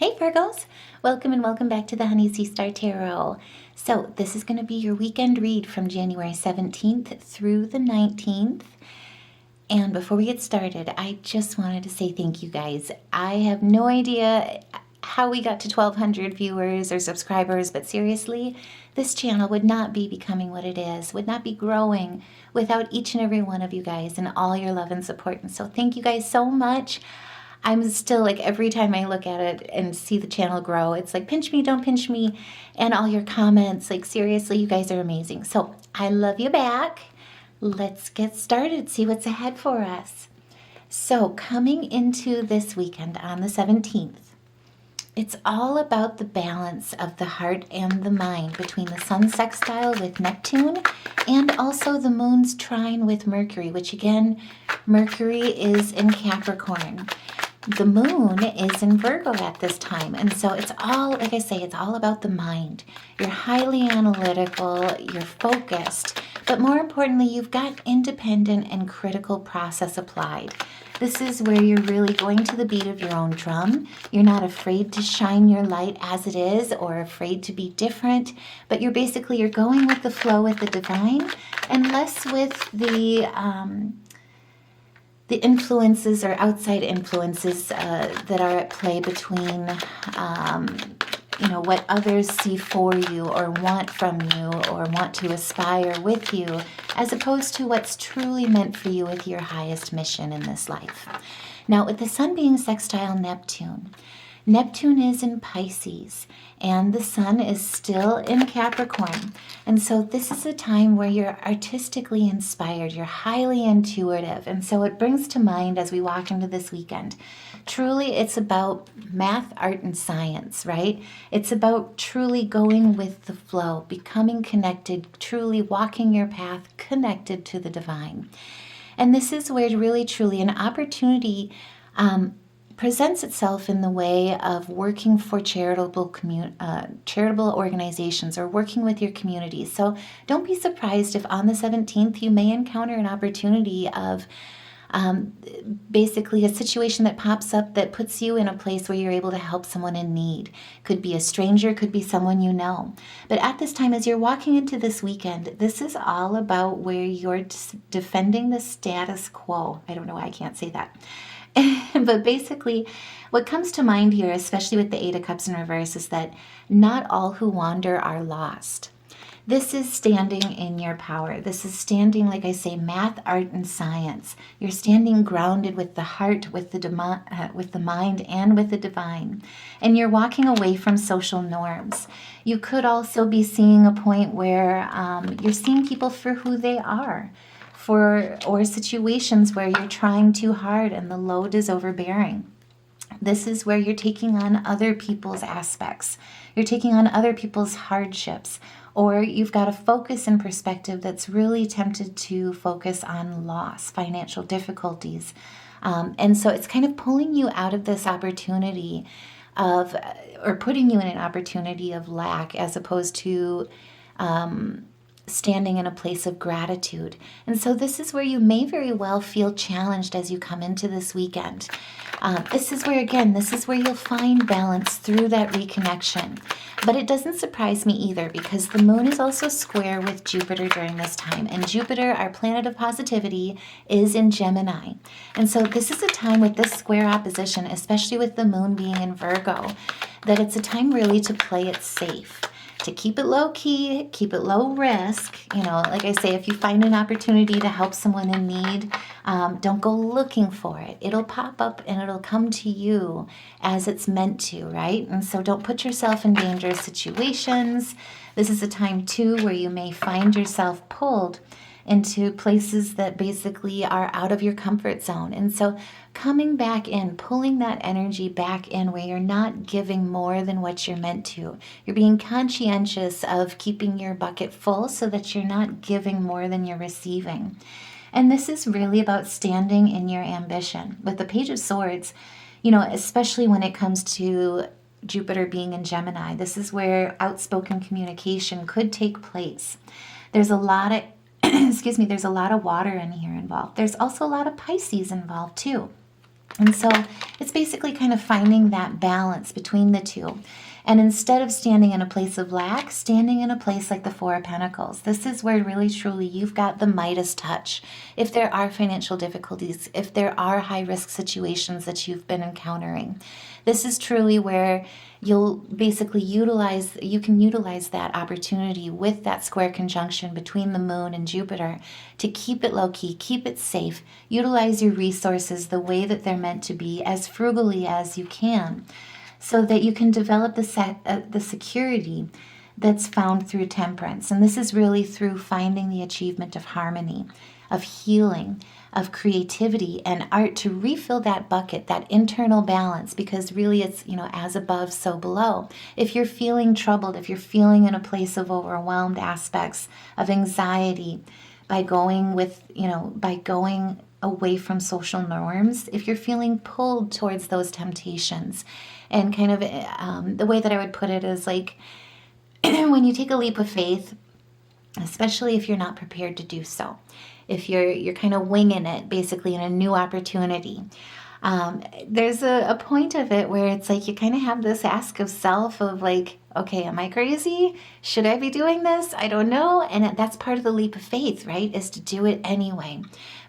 Hey Virgos! Welcome and welcome back to the Honey Sea Star Tarot. So this is going to be your weekend read from January 17th through the 19th. And before we get started, I just wanted to say thank you guys. I have no idea how we got to 1,200 viewers or subscribers, but seriously, this channel would not be becoming what it is, would not be growing without each and every one of you guys and all your love and support. And so thank you guys so much. I'm still like, every time I look at it and see the channel grow, it's like, pinch me, don't pinch me. And all your comments, like seriously, you guys are amazing. So I love you back. Let's get started, see what's ahead for us. So coming into this weekend on the 17th, it's all about the balance of the heart and the mind between the sun sextile with Neptune and also the moon's trine with Mercury, which again, Mercury is in Capricorn. The moon is in Virgo at this time. And so it's all, like I say, it's all about the mind. You're highly analytical, you're focused, but more importantly, you've got independent and critical process applied. This is where you're really going to the beat of your own drum. You're not afraid to shine your light as it is or afraid to be different, but you're going with the flow with the divine and less with the influences or outside influences that are at play between, what others see for you or want from you or want to aspire with you, as opposed to what's truly meant for you with your highest mission in this life. Now, with the sun being sextile Neptune, Neptune is in Pisces and the sun is still in Capricorn. And so this is a time where you're artistically inspired, you're highly intuitive. And so it brings to mind as we walk into this weekend, truly it's about math, art, and science, right? It's about truly going with the flow, becoming connected, truly walking your path connected to the divine. And this is where really, truly an opportunity presents itself in the way of working for charitable organizations or working with your community. So don't be surprised if on the 17th you may encounter an opportunity of basically a situation that pops up that puts you in a place where you're able to help someone in need. Could be a stranger, could be someone you know. But at this time, as you're walking into this weekend, this is all about where you're defending the status quo. I don't know why I can't say that. But basically, what comes to mind here, especially with the Eight of Cups in reverse, is that not all who wander are lost. This is standing in your power. This is standing, like I say, math, art, and science. You're standing grounded with the heart, with the mind, and with the divine. And you're walking away from social norms. You could also be seeing a point where you're seeing people for who they are. Or situations where you're trying too hard and the load is overbearing. This is where you're taking on other people's aspects. You're taking on other people's hardships, or you've got a focus and perspective that's really tempted to focus on loss, financial difficulties. And so it's kind of pulling you out of this opportunity of, or putting you in an opportunity of lack as opposed to standing in a place of gratitude. And so this is where you may very well feel challenged as you come into this weekend. This is where you'll find balance through that reconnection. But it doesn't surprise me either, because the moon is also square with Jupiter during this time. And Jupiter, our planet of positivity, is in Gemini. And so this is a time with this square opposition, especially with the moon being in Virgo, that it's a time really to play it safe. To keep it low key, keep it low risk. Like I say, if you find an opportunity to help someone in need, don't go looking for it. It'll pop up and it'll come to you as it's meant to, right? And so don't put yourself in dangerous situations. This is a time too where you may find yourself pulled into places that basically are out of your comfort zone. And so coming back in, pulling that energy back in where you're not giving more than what you're meant to. You're being conscientious of keeping your bucket full so that you're not giving more than you're receiving. And this is really about standing in your ambition. With the Page of Swords, especially when it comes to Jupiter being in Gemini, this is where outspoken communication could take place. There's a lot of there's a lot of water in here involved. There's also a lot of Pisces involved too. And so it's basically kind of finding that balance between the two. And instead of standing in a place of lack, standing in a place like the Four of Pentacles. This is where really, truly, you've got the Midas touch. If there are financial difficulties, if there are high-risk situations that you've been encountering, this is truly where you'll basically you can utilize that opportunity with that square conjunction between the moon and Jupiter to keep it low-key, keep it safe, utilize your resources the way that they're meant to be, as frugally as you can, so that you can develop the security that's found through temperance. And this is really through finding the achievement of harmony, of healing, of creativity and art to refill that bucket, that internal balance, because really it's, as above, so below. If you're feeling troubled, if you're feeling in a place of overwhelmed aspects of anxiety by going away from social norms, if you're feeling pulled towards those temptations, and kind of the way that I would put it is like when you take a leap of faith, especially if you're not prepared to do so, if you're kind of winging it basically in a new opportunity, there's a point of it where it's like you kind of have this ask of self of like, okay, am I crazy? Should I be doing this? I don't know. And that's part of the leap of faith, right? Is to do it anyway.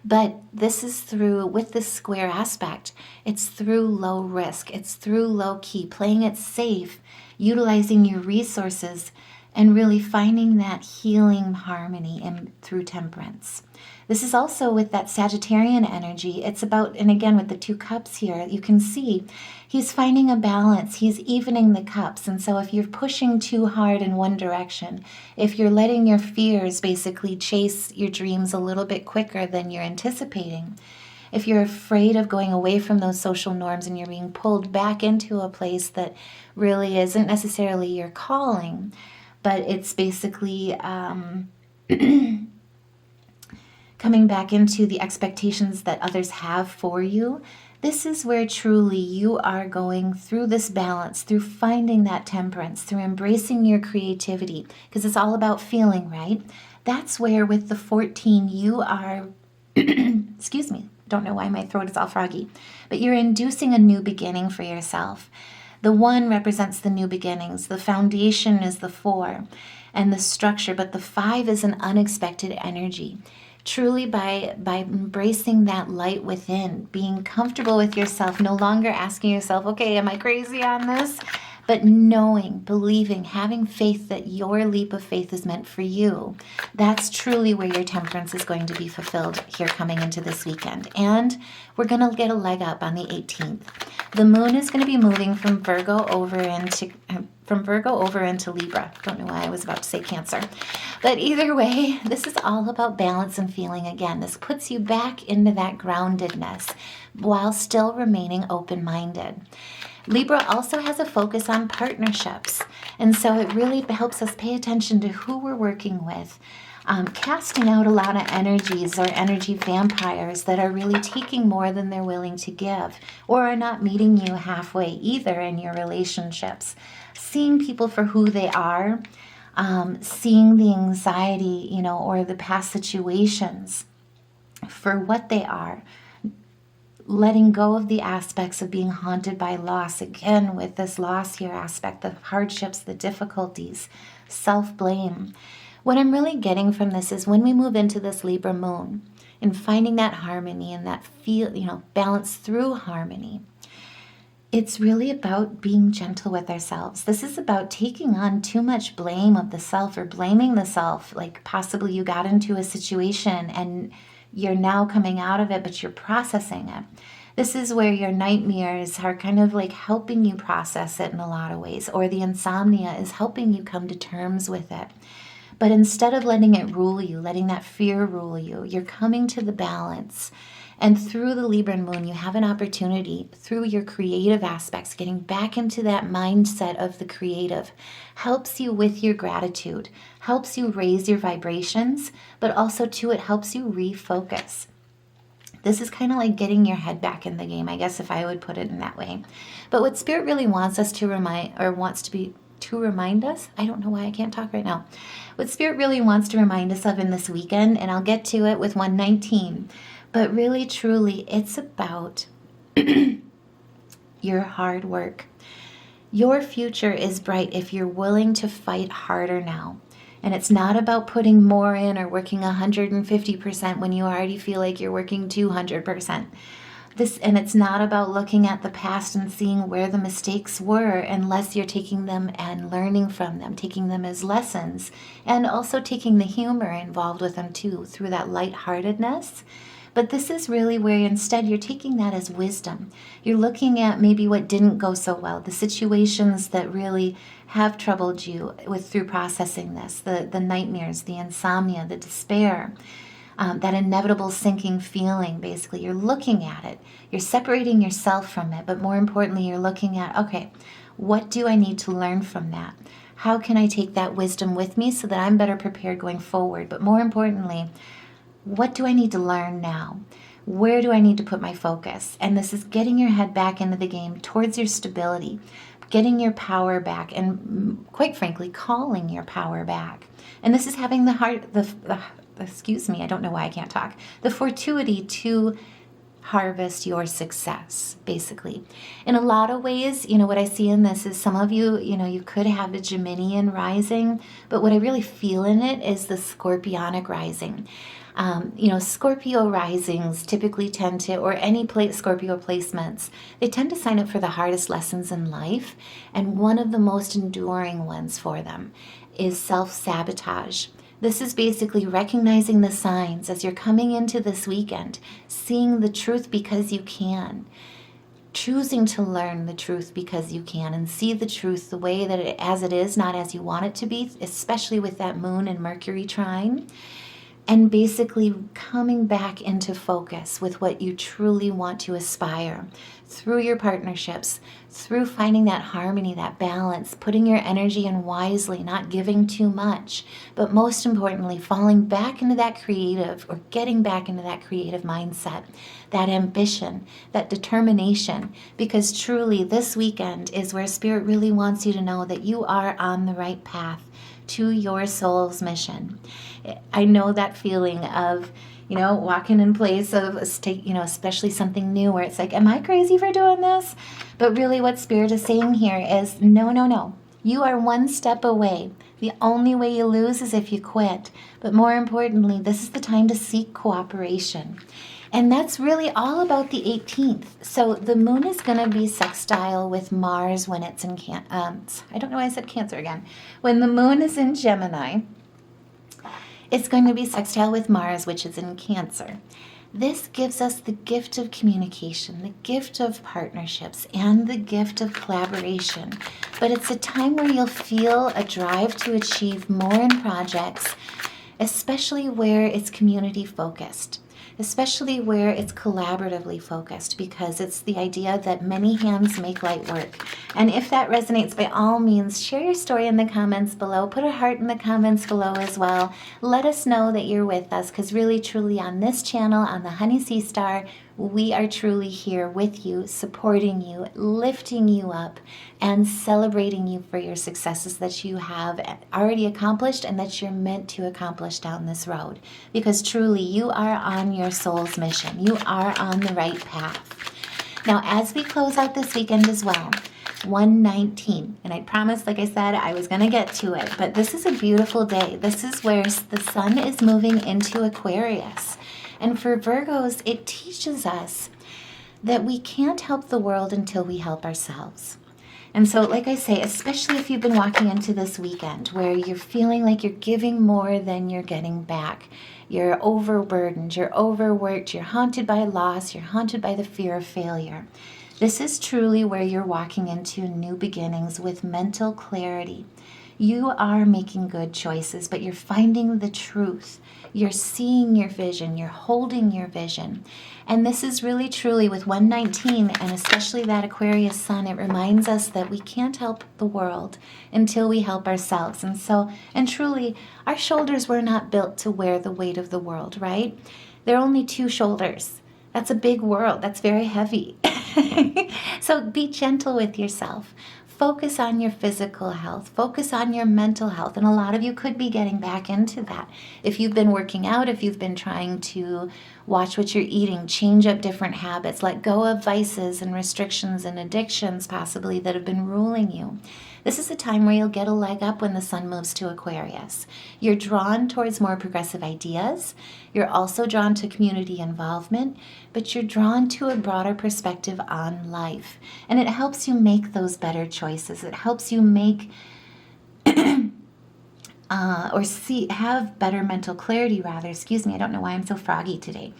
But this is with this square aspect, it's through low risk. It's through low key, playing it safe, utilizing your resources, and really finding that healing harmony through temperance. This is also with that Sagittarian energy. It's about, and again with the 2 cups here, you can see he's finding a balance. He's evening the cups. And so if you're pushing too hard in one direction, if you're letting your fears basically chase your dreams a little bit quicker than you're anticipating, if you're afraid of going away from those social norms and you're being pulled back into a place that really isn't necessarily your calling, but it's basically coming back into the expectations that others have for you, this is where truly you are going through this balance, through finding that temperance, through embracing your creativity, because it's all about feeling, right? That's where with the 14 you are, excuse me, don't know why my throat is all froggy, but you're inducing a new beginning for yourself. The 1 represents the new beginnings. The foundation is the 4 and the structure, but the 5 is an unexpected energy. Truly by embracing that light within, being comfortable with yourself, no longer asking yourself, okay, am I crazy on this? But knowing, believing, having faith that your leap of faith is meant for you. That's truly where your temperance is going to be fulfilled here coming into this weekend. And we're going to get a leg up on the 18th. The moon is going to be moving from Virgo over into Libra. Don't know why I was about to say Cancer. But either way, this is all about balance and feeling again. This puts you back into that groundedness while still remaining open-minded. Libra also has a focus on partnerships, and so it really helps us pay attention to who we're working with, casting out a lot of energies or energy vampires that are really taking more than they're willing to give, or are not meeting you halfway either in your relationships. Seeing people for who they are, seeing the anxiety, or the past situations for what they are, letting go of the aspects of being haunted by loss, again with this loss here aspect, the hardships, the difficulties, self-blame. What I'm really getting from this is when we move into this Libra moon and finding that harmony and that balance through harmony, it's really about being gentle with ourselves. This is about taking on too much blame of the self or blaming the self, like possibly you got into a situation and you're now coming out of it, but you're processing it. This is where your nightmares are kind of like helping you process it in a lot of ways, or the insomnia is helping you come to terms with it. But instead of letting it rule you, letting that fear rule you, you're coming to the balance. And through the Libra moon, you have an opportunity through your creative aspects, getting back into that mindset of the creative, helps you with your gratitude, helps you raise your vibrations, but also too, it helps you refocus. This is kind of like getting your head back in the game, I guess, if I would put it in that way. But what Spirit really wants us to remind us, I don't know why I can't talk right now. What Spirit really wants to remind us of in this weekend, and I'll get to it with 119, but really, truly, it's about your hard work. Your future is bright if you're willing to fight harder now. And it's not about putting more in or working 150% when you already feel like you're working 200%. And it's not about looking at the past and seeing where the mistakes were, unless you're taking them and learning from them, taking them as lessons, and also taking the humor involved with them too, through that lightheartedness. But this is really where instead you're taking that as wisdom. You're looking at maybe what didn't go so well, the situations that really have troubled you through processing this, the nightmares, the insomnia, the despair, that inevitable sinking feeling. Basically, you're looking at it. You're separating yourself from it, but more importantly, you're looking at, okay, what do I need to learn from that? How can I take that wisdom with me so that I'm better prepared going forward? But more importantly, what do I need to learn now? Where do I need to put my focus? And this is getting your head back into the game towards your stability, getting your power back, and quite frankly, calling your power back. And this is having excuse me, I don't know why I can't talk, the fortuity to harvest your success, basically. In a lot of ways, what I see in this is some of you, you could have a Geminian rising, but what I really feel in it is the Scorpionic rising. Scorpio risings typically tend to, or any Scorpio placements, they tend to sign up for the hardest lessons in life. And one of the most enduring ones for them is self-sabotage. This is basically recognizing the signs as you're coming into this weekend, seeing the truth because you can, choosing to learn the truth because you can, and see the truth the way that as it is, not as you want it to be, especially with that Moon and Mercury trine. And basically coming back into focus with what you truly want to aspire through your partnerships, through finding that harmony, that balance, putting your energy in wisely, not giving too much, but most importantly, falling back into that creative, or getting back into that creative mindset, that ambition, that determination, because truly this weekend is where Spirit really wants you to know that you are on the right path to your soul's mission. I know that feeling of, walking in place of, especially something new where it's like, am I crazy for doing this? But really what Spirit is saying here is, no. You are one step away. The only way you lose is if you quit. But more importantly, this is the time to seek cooperation. And that's really all about the 18th. So the Moon is going to be sextile with Mars when it's in I don't know why I said Cancer again. When the Moon is in Gemini, it's going to be sextile with Mars, which is in Cancer. This gives us the gift of communication, the gift of partnerships, and the gift of collaboration. But it's a time where you'll feel a drive to achieve more in projects, especially where it's community focused, especially where it's collaboratively focused, because it's the idea that many hands make light work. And if that resonates, by all means, share your story in the comments below. Put a heart in the comments below as well. Let us know that you're with us, because really, truly on this channel, on the Honey Sea Star, we are truly here with you, supporting you, lifting you up, and celebrating you for your successes that you have already accomplished and that you're meant to accomplish down this road. Because truly, you are on your soul's mission. You are on the right path. Now, as we close out this weekend as well, 119, and I promised, like I said, I was going to get to it, but this is a beautiful day. This is where the sun is moving into Aquarius. And for Virgos, it teaches us that we can't help the world until we help ourselves. And so, like I say, especially if you've been walking into this weekend where you're feeling like you're giving more than you're getting back, you're overburdened, you're overworked, you're haunted by loss, you're haunted by the fear of failure. This is truly where you're walking into new beginnings with mental clarity. You are making good choices, but you're finding the truth. You're seeing your vision. You're holding your vision. And this is really truly with 119, and especially that Aquarius sun, it reminds us that we can't help the world until we help ourselves. And truly, our shoulders were not built to wear the weight of the world, right? There are only two shoulders. That's a big world. That's very heavy. So be gentle with yourself. focus on your physical health, focus on your mental health. And a lot of you could be getting back into that. If you've been working out, if you've been trying to watch what you're eating, change up different habits, let go of vices and restrictions and addictions possibly that have been ruling you. This is a time where you'll get a leg up when the sun moves to Aquarius. You're drawn towards more progressive ideas. You're also drawn to community involvement, but you're drawn to a broader perspective on life. And it helps you make those better choices. It helps you make have better mental clarity, rather. Excuse me, I don't know why I'm so froggy today.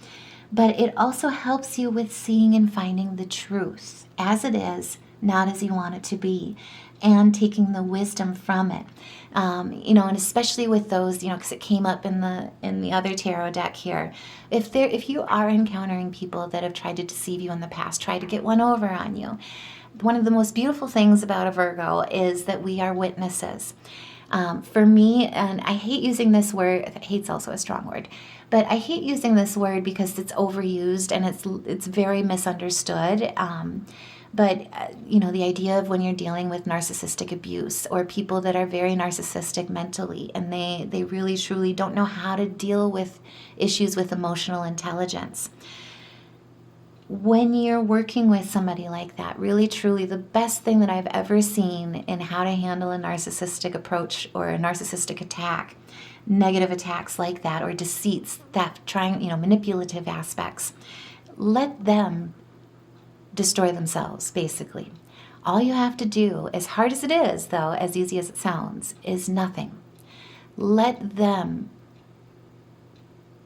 But it also helps you with seeing and finding the truth as it is, not as you want it to be, and taking the wisdom from it. And especially with those, because it came up in the other tarot deck here. If you are encountering people that have tried to deceive you in the past, try to get one over on you. One of the most beautiful things about a Virgo is that we are witnesses. For me, and I hate using this word, hate's also a strong word, but I hate using this word because it's overused and it's very misunderstood. But the idea of when you're dealing with narcissistic abuse or people that are very narcissistic mentally and they really truly don't know how to deal with issues with emotional intelligence. When you're working with somebody like that, really truly the best thing that I've ever seen in how to handle a narcissistic approach or a narcissistic attack, negative attacks like that, or deceits, theft, manipulative aspects, let them destroy themselves, basically. All you have to do, as hard as it is, though, as easy as it sounds, is nothing. Let them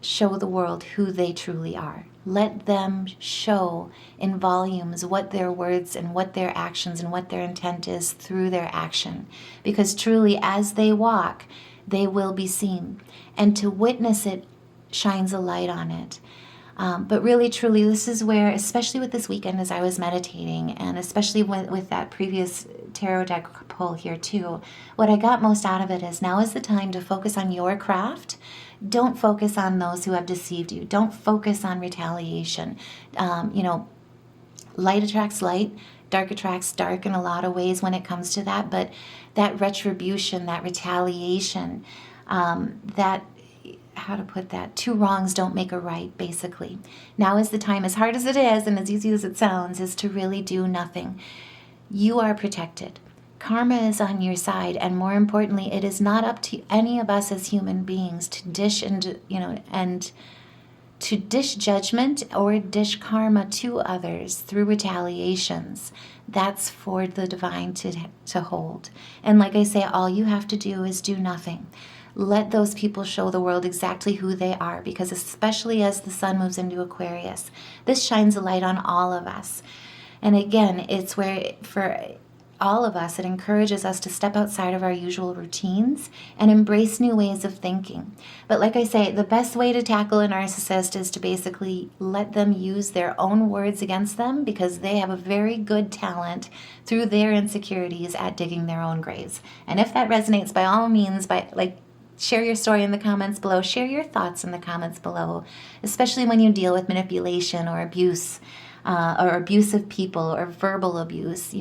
show the world who they truly are. Let them show in volumes what their words and what their actions and what their intent is through their action. Because truly, as they walk, they will be seen. And to witness it shines a light on it. But really, truly, this is where, especially with this weekend as I was meditating, and especially with that previous tarot deck pull here too, what I got most out of it is now is the time to focus on your craft. Don't focus on those who have deceived you. Don't focus on retaliation. Light attracts light. Dark attracts dark in a lot of ways when it comes to that. But that retribution, that retaliation, how to put that, two wrongs don't make a right, basically. Now is the time, as hard as it is and as easy as it sounds, is to really do nothing. You are protected. Karma is on your side, and more importantly, it is not up to any of us as human beings to dish and to dish judgment or dish karma to others through retaliations. That's for the divine to hold. And like I say, all you have to do is do nothing. Let those people show the world exactly who they are, because especially as the sun moves into Aquarius, this shines a light on all of us. And again, it's where for all of us, it encourages us to step outside of our usual routines and embrace new ways of thinking. But like I say, the best way to tackle a narcissist is to basically let them use their own words against them, because they have a very good talent through their insecurities at digging their own graves. And if that resonates, by all means, share your story in the comments below. Share your thoughts in the comments below, especially when you deal with manipulation or abuse, or abusive people or verbal abuse,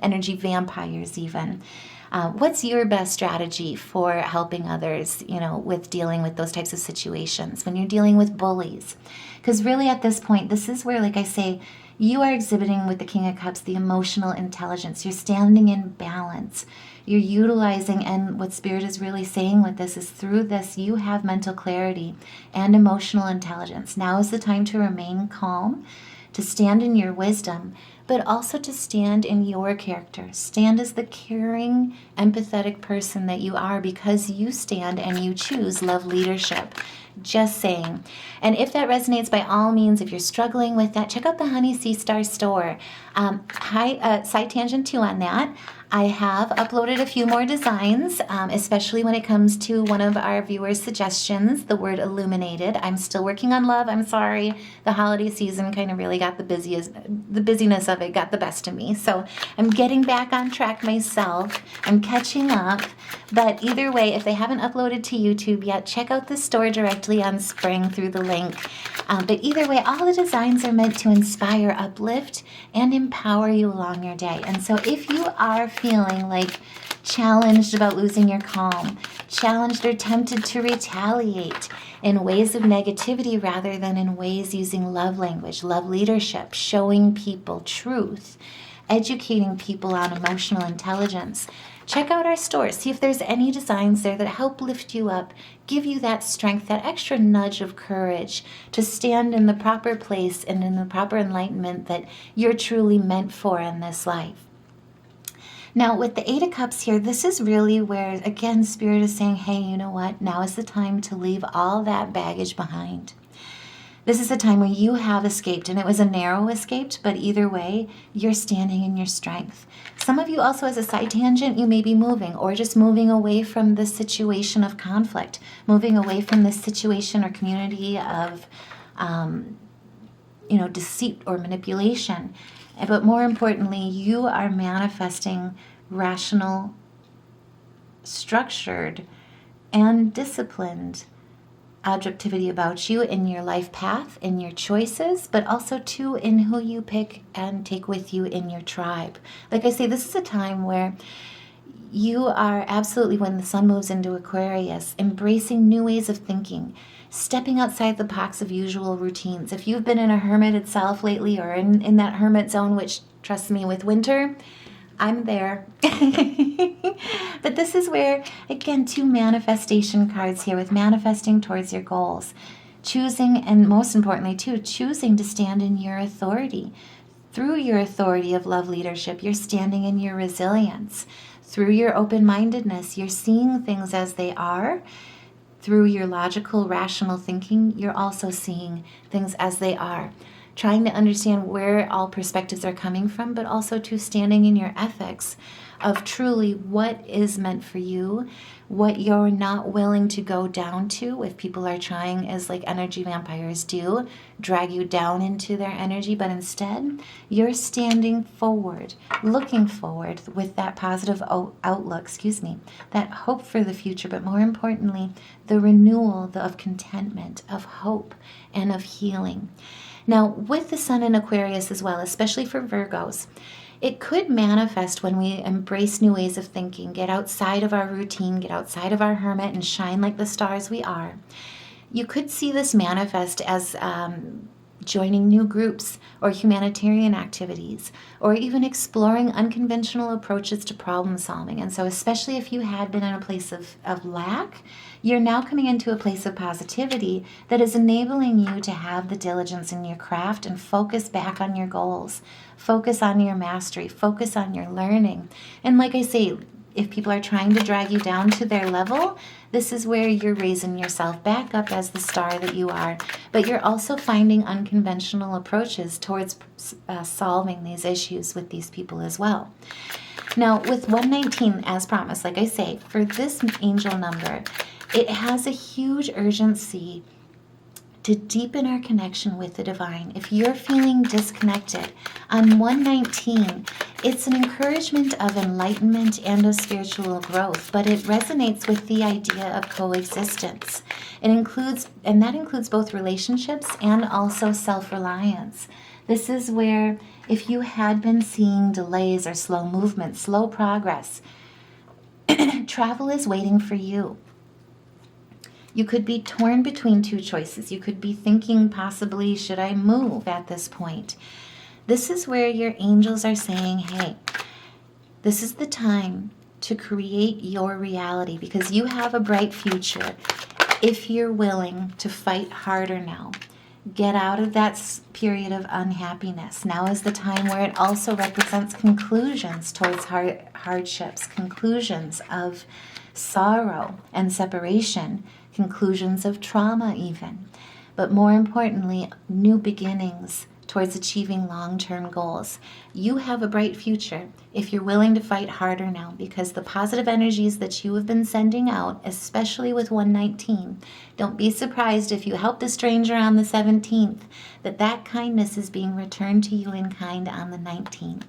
energy vampires even. What's your best strategy for helping others, with dealing with those types of situations when you're dealing with bullies? Because really at this point, this is where, like I say, you are exhibiting with the King of Cups the emotional intelligence. You're standing in balance. You're utilizing, and what Spirit is really saying with this is through this, you have mental clarity and emotional intelligence. Now is the time to remain calm, to stand in your wisdom, but also to stand in your character. Stand as the caring, empathetic person that you are, because you stand and you choose love leadership. Just saying. And if that resonates, by all means, if you're struggling with that, check out the Honey Sea Star store. Side tangent too on that. I have uploaded a few more designs, especially when it comes to one of our viewers' suggestions, the word illuminated. I'm still working on love. I'm sorry. The holiday season kind of really got the busyness of it got the best of me. So I'm getting back on track myself. I'm catching up. But either way, if they haven't uploaded to YouTube yet, check out the store directly especially on spring through the link. But either way, all the designs are meant to inspire, uplift, and empower you along your day. And so if you are feeling like challenged about losing your calm, challenged or tempted to retaliate in ways of negativity rather than in ways using love language, love leadership, showing people truth, educating people on emotional intelligence, check out our store. See if there's any designs there that help lift you up, give you that strength, that extra nudge of courage to stand in the proper place and in the proper enlightenment that you're truly meant for in this life. Now, with the Eight of Cups here, this is really where, again, Spirit is saying, hey, you know what? Now is the time to leave all that baggage behind. This is a time where you have escaped, and it was a narrow escape, but either way, you're standing in your strength. Some of you also, as a side tangent, you may be moving or just moving away from this situation of conflict, moving away from this situation or community of, deceit or manipulation. But more importantly, you are manifesting rational, structured, and disciplined objectivity about you in your life path, in your choices, but also too in who you pick and take with you in your tribe. Like I say, this is a time where you are absolutely, when the sun moves into Aquarius, embracing new ways of thinking, stepping outside the box of usual routines. If you've been in a hermit itself lately or in that hermit zone, which, trust me, with winter, I'm there. But this is where, again, 2 manifestation cards here with manifesting towards your goals. Choosing, and most importantly, too, choosing to stand in your authority. Through your authority of love leadership, you're standing in your resilience. Through your open-mindedness, you're seeing things as they are. Through your logical, rational thinking, you're also seeing things as they are. Trying to understand where all perspectives are coming from, but also to standing in your ethics of truly what is meant for you, what you're not willing to go down to if people are trying, as like energy vampires do, drag you down into their energy, but instead you're standing forward, looking forward with that positive outlook, that hope for the future, but more importantly, the renewal of contentment, of hope, and of healing. Now, with the sun in Aquarius as well, especially for Virgos, it could manifest when we embrace new ways of thinking, get outside of our routine, get outside of our hermit, and shine like the stars we are. You could see this manifest as joining new groups or humanitarian activities, or even exploring unconventional approaches to problem solving. And so especially if you had been in a place of lack, you're now coming into a place of positivity that is enabling you to have the diligence in your craft and focus back on your goals, focus on your mastery, focus on your learning. And like I say, if people are trying to drag you down to their level, this is where you're raising yourself back up as the star that you are. But you're also finding unconventional approaches towards solving these issues with these people as well. Now, with 119, as promised, like I say, for this angel number, it has a huge urgency to deepen our connection with the divine. If you're feeling disconnected, on 119, it's an encouragement of enlightenment and of spiritual growth, but it resonates with the idea of coexistence. That includes both relationships and also self-reliance. This is where, if you had been seeing delays or slow movement, slow progress, travel is waiting for you. You could be torn between 2 choices. You could be thinking possibly, should I move at this point? This is where your angels are saying, hey, this is the time to create your reality because you have a bright future if you're willing to fight harder now. Get out of that period of unhappiness. Now is the time where it also represents conclusions towards hardships, conclusions of sorrow and separation, conclusions of trauma even, but more importantly, new beginnings towards achieving long-term goals. You have a bright future if you're willing to fight harder now, because the positive energies that you have been sending out, especially with 119, don't be surprised if you helped a stranger on the 17th, that kindness is being returned to you in kind on the 19th.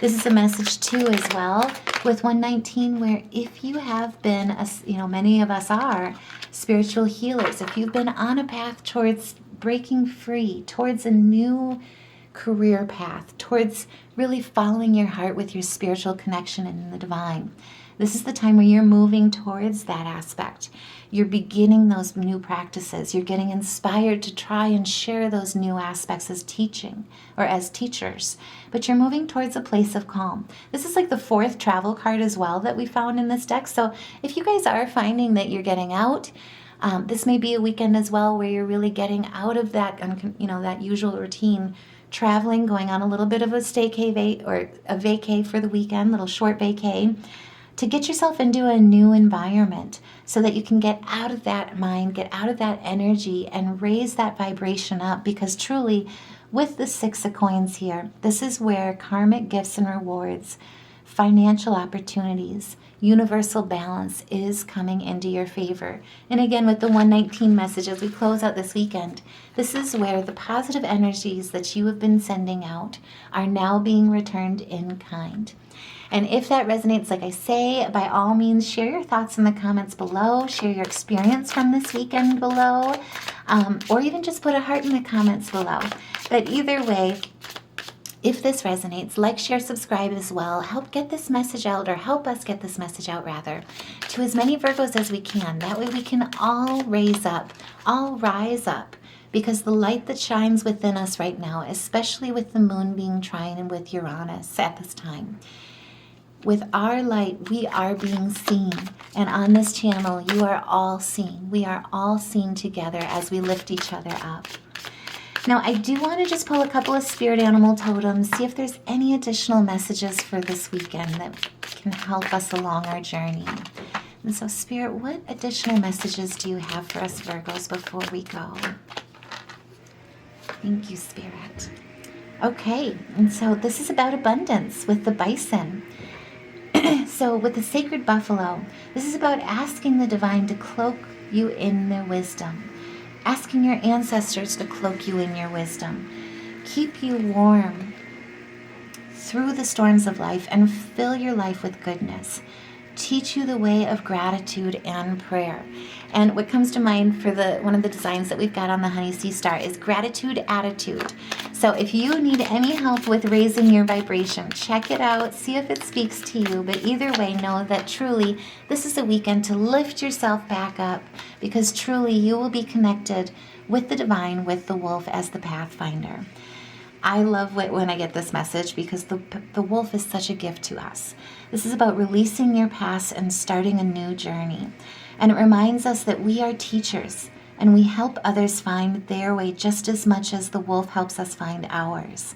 This is a message too as well with 119, where if you have been, many of us are spiritual healers, if you've been on a path towards breaking free, towards a new career path, towards really following your heart with your spiritual connection in the divine, this is the time where you're moving towards that aspect. You're beginning those new practices. You're getting inspired to try and share those new aspects as teaching or as teachers. But you're moving towards a place of calm. This is like the 4th travel card as well that we found in this deck. So if you guys are finding that you're getting out, this may be a weekend as well where you're really getting out of that, that usual routine, traveling, going on a little bit of a staycay or a vacay for the weekend, little short vacay, to get yourself into a new environment so that you can get out of that mind, get out of that energy, and raise that vibration up. Because truly, with the 6 of coins here, this is where karmic gifts and rewards, financial opportunities, universal balance is coming into your favor. And again, with the 119 message, as we close out this weekend, this is where the positive energies that you have been sending out are now being returned in kind. And if that resonates, like I say, by all means, share your thoughts in the comments below, share your experience from this weekend below, or even just put a heart in the comments below. But either way, if this resonates, like, share, subscribe as well. Help get this message out, or help us get this message out, rather, to as many Virgos as we can. That way we can all rise up, because the light that shines within us right now, especially with the moon being trine with Uranus at this time, with our light, we are being seen. And on this channel, you are all seen. We are all seen together as we lift each other up. Now, I do want to just pull a couple of spirit animal totems, see if there's any additional messages for this weekend that can help us along our journey. And so, Spirit, what additional messages do you have for us Virgos before we go? Thank you, Spirit. Okay, and so this is about abundance with the bison. So with the sacred buffalo, this is about asking the divine to cloak you in their wisdom, asking your ancestors to cloak you in your wisdom, keep you warm through the storms of life, and fill your life with goodness, teach you the way of gratitude and prayer. And what comes to mind for one of the designs that we've got on the Honey Sea Star is gratitude attitude. So if you need any help with raising your vibration, check it out, see if it speaks to you. But either way, know that truly this is a weekend to lift yourself back up, because truly you will be connected with the divine, with the wolf as the pathfinder. I love when I get this message, because the wolf is such a gift to us. This is about releasing your past and starting a new journey. And it reminds us that we are teachers, and we help others find their way just as much as the wolf helps us find ours.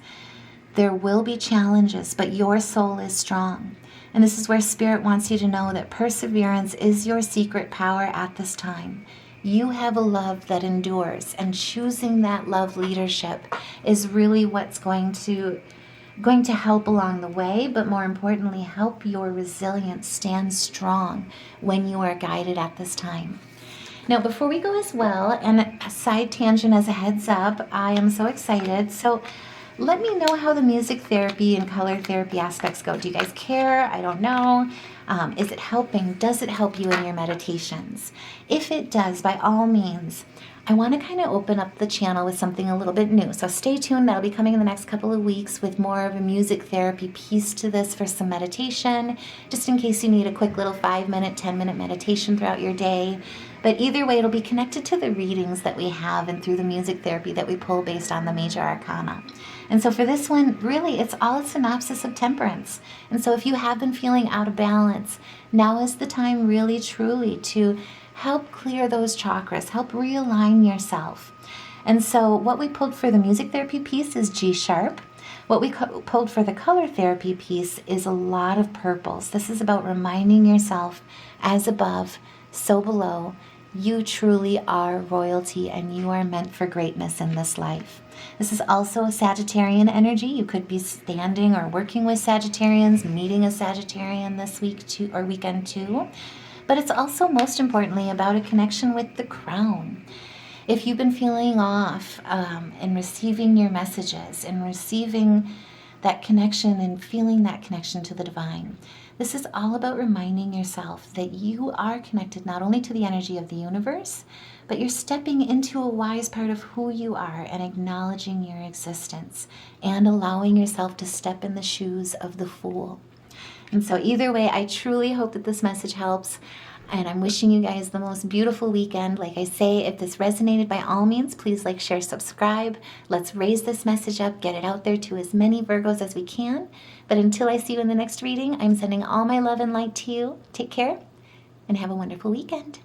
There will be challenges, but your soul is strong. And this is where Spirit wants you to know that perseverance is your secret power at this time. You have a love that endures, and choosing that love leadership is really what's going to help along the way, but more importantly, help your resilience stand strong when you are guided at this time. Now, before we go as well, and a side tangent as a heads up, I am so excited. So let me know how the music therapy and color therapy aspects go. Do you guys care? I don't know. Is it helping? Does it help you in your meditations? If it does, by all means, I want to kind of open up the channel with something a little bit new. So stay tuned. That'll be coming in the next couple of weeks with more of a music therapy piece to this for some meditation, just in case you need a quick little 5-minute, 10-minute meditation throughout your day. But either way, it'll be connected to the readings that we have and through the music therapy that we pull based on the major arcana. And so for this one, really, it's all a synopsis of temperance. And so if you have been feeling out of balance, now is the time really, truly to help clear those chakras, help realign yourself. And so what we pulled for the music therapy piece is G sharp. What we pulled for the color therapy piece is a lot of purples. This is about reminding yourself, as above, so below, you truly are royalty, and you are meant for greatness in this life. This is also a Sagittarian energy. You could be standing or working with Sagittarians, meeting a Sagittarian this week too, or weekend too. But it's also, most importantly, about a connection with the crown. If you've been feeling off in receiving your messages and receiving that connection and feeling that connection to the divine, this is all about reminding yourself that you are connected not only to the energy of the universe, but you're stepping into a wise part of who you are and acknowledging your existence and allowing yourself to step in the shoes of the Fool. And so either way, I truly hope that this message helps. And I'm wishing you guys the most beautiful weekend. Like I say, if this resonated, by all means, please like, share, subscribe. Let's raise this message up, get it out there to as many Virgos as we can. But until I see you in the next reading, I'm sending all my love and light to you. Take care and have a wonderful weekend.